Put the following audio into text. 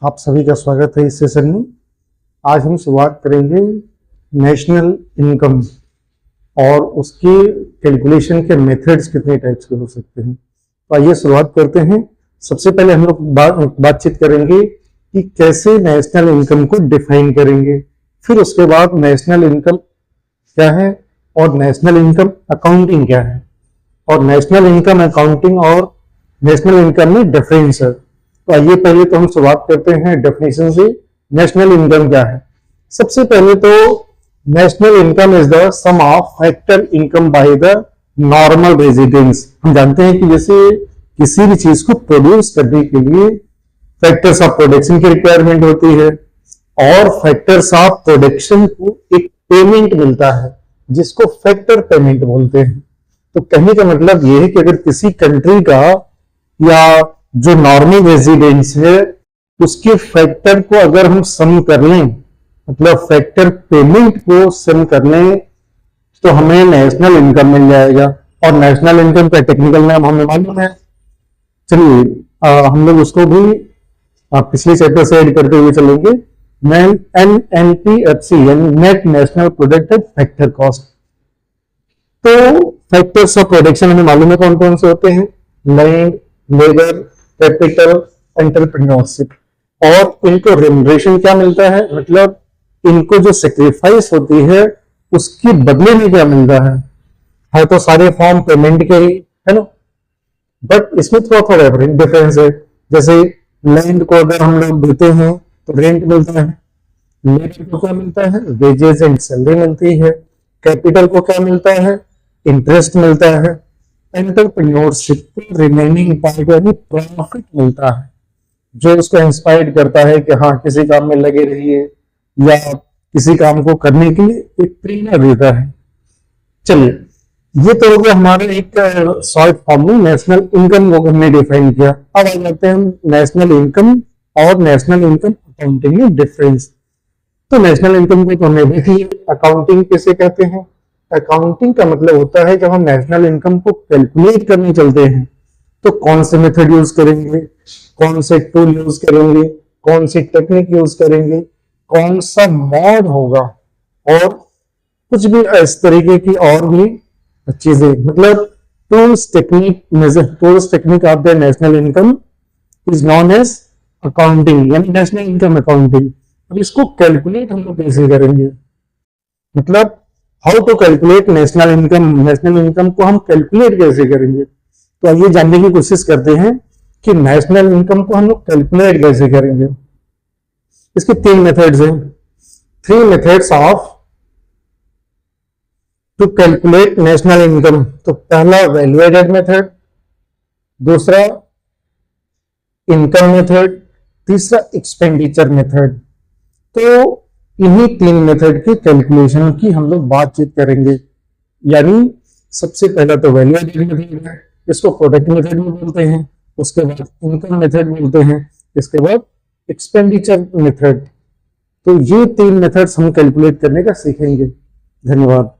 आप सभी का स्वागत है इस सेशन में। आज हम शुरुआत करेंगे नेशनल इनकम और उसके कैलकुलेशन के मेथड्स कितने टाइप्स के हो सकते हैं। तो आइए शुरुआत करते हैं। सबसे पहले हम लोग बातचीत करेंगे कि कैसे नेशनल इनकम को डिफाइन करेंगे, फिर उसके बाद नेशनल इनकम क्या है और नेशनल इनकम अकाउंटिंग क्या है, और नेशनल इनकम अकाउंटिंग और नेशनल इनकम में डिफरेंस है। तो आइए पहले तो हम शुरुआत करते हैं डेफिनेशन से। नेशनल इनकम क्या है? सबसे पहले तो national income is the sum of factor income by the normal residents. हम जानते हैं कि जैसे किसी भी चीज को प्रोड्यूस करने के लिए फैक्टर्स ऑफ प्रोडक्शन की रिक्वायरमेंट होती है और फैक्टर्स ऑफ प्रोडक्शन को एक पेमेंट मिलता है जिसको फैक्टर पेमेंट बोलते हैं। तो कहने का मतलब यह है कि अगर किसी कंट्री का या जो नॉर्मल रेजिडेंस है उसके फैक्टर को अगर हम सम कर लें, मतलब फैक्टर पेमेंट को सम कर लें, तो हमें नेशनल इनकम मिल जाएगा। और नेशनल इनकम का टेक्निकल नाम हमें मालूम है। चलिए हम लोग उसको भी पिछले चैप्टर से ऐड करते हुए चलेंगे। NNPFC यानी net national product factor cost. तो फैक्टर्स ऑफ प्रोडक्शन हमें मालूम है कौन कौन से होते हैं। Land, labour, capital, entrepreneurship. और इनको रेमुनरेशन क्या मिलता है, मतलब इनको जो सेक्रीफाइस होती है उसके बदले में क्या मिलता है तो सारे फॉर्म पेमेंट के ही है ना। बट इसमें थोड़ा थोड़ा डिफरेंस है। जैसे लैंड को अगर हम लोग देते हैं तो रेंट मिलता है, लेबर को क्या मिलता है, वेजेस एंड सैलरी मिलती है, कैपिटल को क्या मिलता है, इंटरेस्ट मिलता है, एंटरप्रेन्योरशिप को रिमेनिंग पार्ट यानी प्रॉफिट मिलता है जो उसको इंस्पायर करता है कि हाँ किसी काम में लगे रहिए या किसी काम को करने के लिए एक प्रेरणा देता है। चलिए, ये तो हो गया हमारा एक शॉर्ट फॉर्म में नेशनल इनकम को हमने डिफाइन किया। अब आ जाते हैं नेशनल इनकम और नेशनल इनकम अकाउंटिंग में डिफरेंस। तो नेशनल इनकम को तो हमने देखी, अकाउंटिंग किसे कहते हैं। अकाउंटिंग का मतलब होता है जब हम नेशनल इनकम को कैलकुलेट करने चलते हैं तो कौन से मेथड यूज करेंगे, कौन से टूल यूज करेंगे, कौन सी टेक्निक यूज करेंगे, कौन सा मॉड होगा और कुछ भी इस तरीके की और भी चीजें, मतलब tools technique of the national income is known as accounting यानी नेशनल इनकम अकाउंटिंग। अब इसको कैलकुलेट हम लोग कैसे करेंगे, मतलब how to calculate national income को हम कैलकुलेट कैसे करेंगे। तो आइए जानने की कोशिश करते हैं कि नेशनल इनकम को हम लोग कैलकुलेट कैसे करेंगे। इसके 3 मेथड्स हैं। 3 methods of to calculate national income. तो पहला वैल्यू एडेड मेथड, दूसरा इनकम मेथड, तीसरा एक्सपेंडिचर मेथड। तो इन्हीं 3 मेथड के कैलकुलेशन की हम लोग बातचीत करेंगे। यानी सबसे पहला तो वैल्यू एडेड मेथड है, इसको प्रोडक्ट मेथड भी बोलते हैं, उसके बाद इनकम मेथड बोलते हैं, इसके बाद एक्सपेंडिचर मेथड। तो ये 3 मेथड्स हम कैलकुलेट करने का सीखेंगे। धन्यवाद।